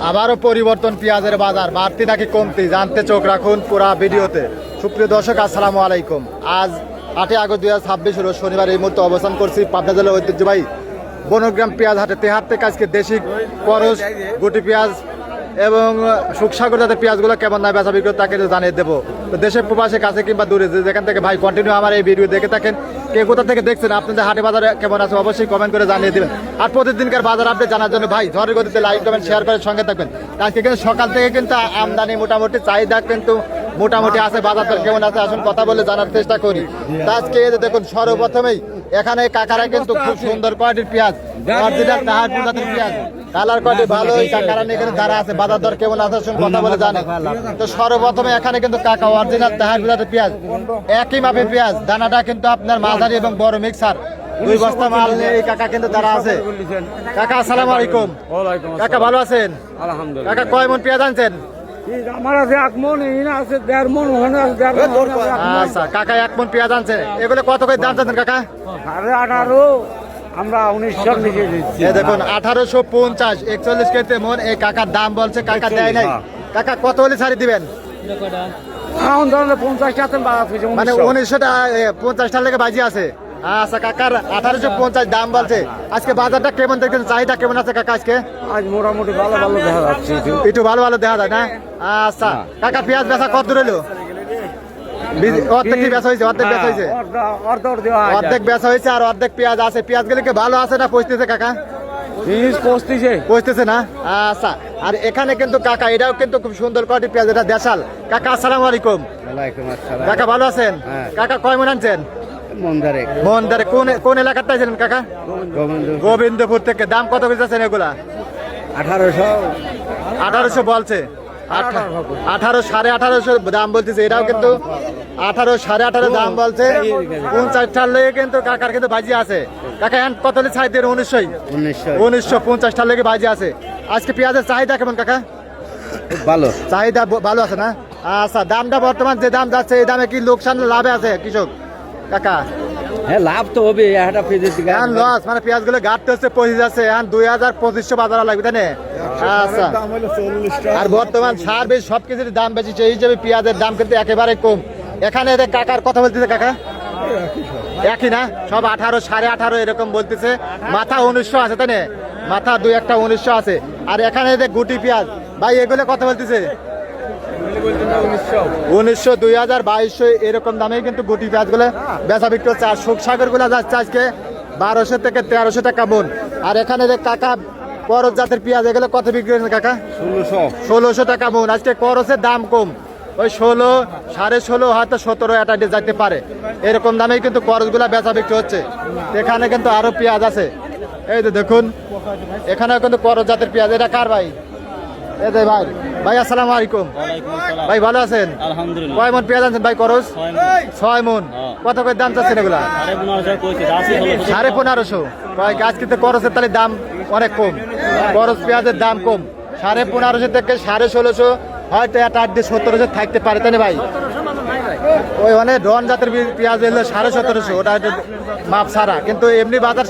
আবারও পরিবর্তন পেঁয়াজের বাজার বাড়তি নাকি কমতি জানতে চোখ রাখুন পুরা ভিডিওতে। সুপ্রিয় দর্শক আসসালামু আলাইকুম। আজ 8 আগস্ট 2026 হলো শনিবার। এই মুহূর্তে অবস্থান করছি পাবনা জেলার ঐতিহ্যবাহী বনগ্রাম পেঁয়াজ হাটে। তেহার থেকে আজকে দেশি করস গুটি পেঁয়াজ এবং সুখসাগর জাতের পেঁয়াজগুলো কেমন দামে বেচা বিক্রি তাকে জানিয়ে দেবো। তো দেশের প্রবাসের কাছে কিংবা দূরে যেখান থেকে ভাই কন্টিনিউ আমার এই ভিডিও দেখে থাকেন, কে কোথা থেকে দেখছেন, আপনাদের হাটে বাজারে কেমন আছে অবশ্যই কমেন্ট করে জানিয়ে দেবেন। আর প্রতিদিনকার বাজার আপডেট জানার জন্য ভাই ঝড়ের গতিতে লাইক কমেন্ট শেয়ার করে সঙ্গে থাকবেন। আজকে কিন্তু সকাল থেকে কিন্তু আমদানি মোটামুটি চাহিদা কিন্তু মোটামুটি আছে। বাজার দর কেমন আছে আসুন কথা বলে জানার চেষ্টা করি। তা আজকে দেখুন সর্বপ্রথমেই এখানে কাকারা কিন্তু খুব সুন্দর কোয়ালিটির পেঁয়াজ, অরিজিনাল তাহারপুর জাতের পেঁয়াজ, কালার কোয়ালিটি ভালো। এই কাকারা এখানে যারা আছে বাজার দর কেমন আছে আসুন কথা বলে জানে। তো সর্বপ্রথমে এখানে কিন্তু কাকা অরিজিনাল তাহারপুর জাতের পেঁয়াজ, একই মাপের পেঁয়াজ, দানাটা কিন্তু আপনার মাঝারি এবং বড় মিক্সার, 2 বস্তা মাল নিয়ে এই কাকা কিন্তু যারা আছে। কাকা আসসালামু আলাইকুম। কাকা ভালো আছেন? আলহামদুলিল্লাহ। কাকা কয় মন পেঁয়াজ আনছেন? আমার আছে 1 মন, এখানে আছে 1.5 মন, ওখানে আছে 1.5 মন। আচ্ছা কাকা 1 মন পেঁয়াজ আনছে। এগুলো কত করে দাম চাচ্ছেন কাকা? 18.5 আমরা 1900 লিখে দিচ্ছি। এই দেখুন 1850 41 কেজি মন এই কাকার দাম বলছে, কাকা দেয় নাই। কাকা কত হলে ছাড়ি দিবেন? এখন ধরেন 50 টাকা বাড়া হয়েছে, মানে 1900 টাকা 50 টাকা লেগে বাজি আছে। আচ্ছা কাকার 1850 দাম বলছে। আজকে বাজারটা কেমন দেখছেন, চাহিদা কেমন আছে কাকা আজকে? আজ মোটামুটি ভালো ভালো দেখা যাচ্ছে। একটু ভালো ভালো দেখা যায় না? আচ্ছা কাকা পেঁয়াজ বেচা কত দূর এলো? অর্ধেক কি বেচা হয়েছে? অর্ধেক বেচা হয়েছে, অর্ধেক বেচা হয়েছে আর অর্ধেক পেঁয়াজ আছে। পেঁয়াজ গুলো কি ভালো আছে না পচতেছে কাকা? পচতেছে না? আচ্ছা আর এখানে কিন্তু কাকা এটাও কিন্তু খুব সুন্দর কোয়ালিটির পেঁয়াজ, এটা দেশাল। কাকা আসসালামু আলাইকুম। কাকা ভালো আছেন? কাকা কয় মন আনছেন? মন্দারে কোন এলাকাতে ছিলেন কাকা? গোবিন্দপুর থেকে। দাম কত বেচেছেন এগুলা? 1800 বলছে। 18 18.5 দাম বলতেছে। এটাও কিন্তু 18 18.5 দাম বলছে। 50 টাকা লেগে কিন্তু কাকার কিন্তু বাজি আছে। কাকা এখন কত হলে ছাই দেন? 1950 টাকা লেগে বাজি আছে। আজকে পেঁয়াজের চাহিদা কেমন কাকা? ভালো চাহিদা ভালো আছে না? আচ্ছা দামটা বর্তমান যে দাম যাচ্ছে এই দামে কি লোকসান লাভে আছে কৃষক কাকা? হ্যাঁ লাভ তো হবে। একটা পেঁয়াজের দিকে এখন লস মানে পেঁয়াজ গুলো ঘাটতে হচ্ছে, পচে যাচ্ছে। এখন 2500 বাজার লাগবে তাই না? আচ্ছা আর বর্তমান সার বেশ সব কিছুর দাম বেশি, সেই হিসেবে পেঁয়াজের দাম কিন্তু একেবারে কম। এখানে কাকার কথা বলতেছে কাকা একই না? সব 18 18.5 এরকম বলতেছে। মাথা 1900 আছে তাই না? মাথা 2-1টা 1900 আছে। আর এখানে গুটি পেঁয়াজ ভাই এগুলো কথা বলতেছে 1900 2000 এরকম দামে কিন্তু গুটি পেঁয়াজ গুলো বেচা বিক্রি হচ্ছে। আর সুখসাগর গুলা যাচ্ছে আজকে 1200 থেকে 1300 টাকা মন। আর এখানে কাকা করস জাতের পেঁয়াজ এগুলো কত বিক্রি হচ্ছে কাকা? 1600 টাকা মন। আজকে করসের দাম কম, ওই 16 16.5 হয়তো 17 এটা যেতে পারে, এরকম দামেই কিন্তু করস গুলা বেচা বিক্রি হচ্ছে। এখানে কিন্তু আরো পেঁয়াজ আছে। এই যে দেখুন এখানেও কিন্তু করস জাতের পেঁয়াজ। এটা কার ভাই? এই যে ভাই। ভাই আসসালামু আলাইকুম। ভাই ভালো আছেন? আলহামদুলিল্লাহ। কয় মন পেঁয়াজ আনছেন ভাই করস? 6 মন। কত করে দাম চাচ্ছেন এগুলা? 1550। ভাই আজকে তো করসের তাহলে দাম অনেক কম, করস পেঁয়াজের দাম কম। 1550 থেকে 1650 হয়তো এটা 1700 থাকতে পারে তাই না ভাই? ওই অনেক ডন জাতের পেঁয়াজ এলো 1750, ওটা মাপ ছাড়া। কিন্তু এমনি বাজার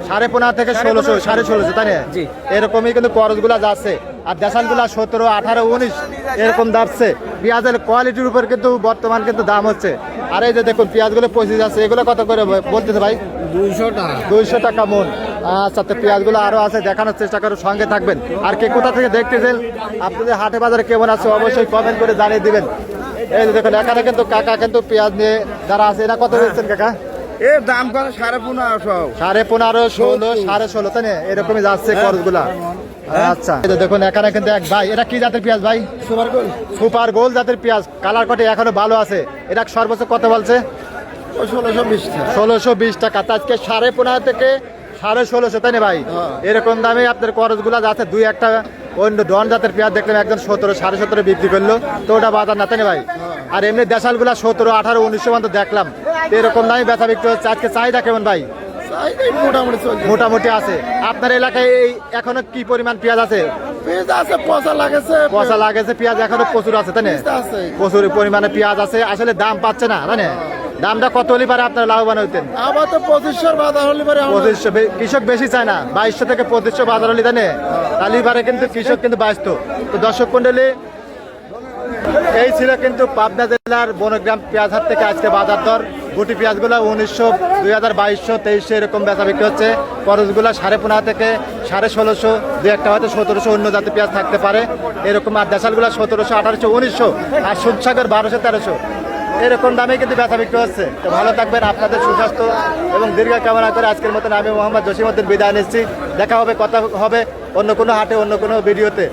15.5 থেকে 1600 1650 তাই না? এরকমই কিন্তু করস গুলা যাচ্ছে। আর দেশাল গুলা 17 18 19 এরকম যাচ্ছে। পেঁয়াজের কোয়ালিটির উপর কিন্তু বর্তমান কিন্তু দাম হচ্ছে। আর এই যে দেখুন পেঁয়াজ গুলো পচে যাচ্ছে। এগুলো কত করে বলতেছে ভাই? 200 টাকা মন। আচ্ছা তো পেঁয়াজ গুলো আরো আছে, দেখানোর চেষ্টা করে সঙ্গে থাকবেন। আর কে কোথা থেকে দেখতেছেন, আপনাদের হাটে বাজারে কেমন আছে অবশ্যই কমেন্ট করে জানিয়ে দিবেন। এই যে দেখুন এখানে কিন্তু কাকা কিন্তু পেঁয়াজ নিয়ে যারা আছে এরা কত বেচছেন কাকা? এর দাম কত? 15.5 15.5 16 16.5 তাই না? এরকমই যাচ্ছে খরচ গুলা। আচ্ছা এই যে দেখুন এখানে কিন্তু এক ভাই, এটা কি জাতের পেঁয়াজ ভাই? সুপার গোল জাতের পেঁয়াজ, কালার কটে এখনো ভালো আছে। এটা সর্বোচ্চ কত বলছে? 1620 টাকা। আজকে 15.5 থেকে 1650 তাই না ভাই? এরকম দামে আপনার খরচ গুলা যাচ্ছে। 2-1টা অন্য ডন জাতের পেঁয়াজ দেখলাম একজন 17 17.5 বিক্রি করলো, তো ওটা বাজার না তাই না ভাই? আর এমনি দেশাল গুলা 17 18 1900 পর্যন্ত দেখলাম, এরকম দামে বেচা বিক্রি হচ্ছে। আজকে চাহিদা কেমন ভাই? মোটামুটি আছে। আপনার এলাকায় এই এখনো কি পরিমাণ পেঁয়াজ আছে? পচা লাগেছে পেঁয়াজ এখনো প্রচুর আছে তাই না? প্রচুর পরিমাণে পেঁয়াজ আছে, আসলে দাম পাচ্ছে না তাই না? দামটা কত হলে পারে আপনারা লাভবান হইতেন? আবার তো 2500 বাজার হলে পরে আমরা 2500, কৃষক বেশি চায় না, 2200 থেকে 2500 বাজার হলে জানে তাহলে পারে, কিন্তু কৃষক কিন্তু বাঁচত। তো দর্শক মন্ডলী, এই ছিল কিন্তু পাবনা জেলার বনগ্রাম পেঁয়াজ হাট থেকে আজকে বাজার দর। গুটি পেঁয়াজগুলো 1900, 2000, 2200, 2300 এরকম বেচা বিক্রি হচ্ছে। খরচগুলো 15.5 থেকে 1650, দু একটা হয়তো 1700 অন্য জাতের পেঁয়াজ থাকতে পারে এরকম। আর দেশালগুলো 1700, 1800, 1900, আর সুদসাগর 1200, 1300 এরকম দামে কিন্তু বেচা বিক্রি হচ্ছে। তো ভালো থাকবেন, আপনাদের সুস্বাস্থ্য এবং দীর্ঘ কামনা করে আজকের মতন আমি মোহাম্মদ জসিমউদ্দিন বিদায় নিচ্ছি। দেখা হবে, কথা হবে অন্য কোনো হাটে, অন্য কোনো ভিডিওতে।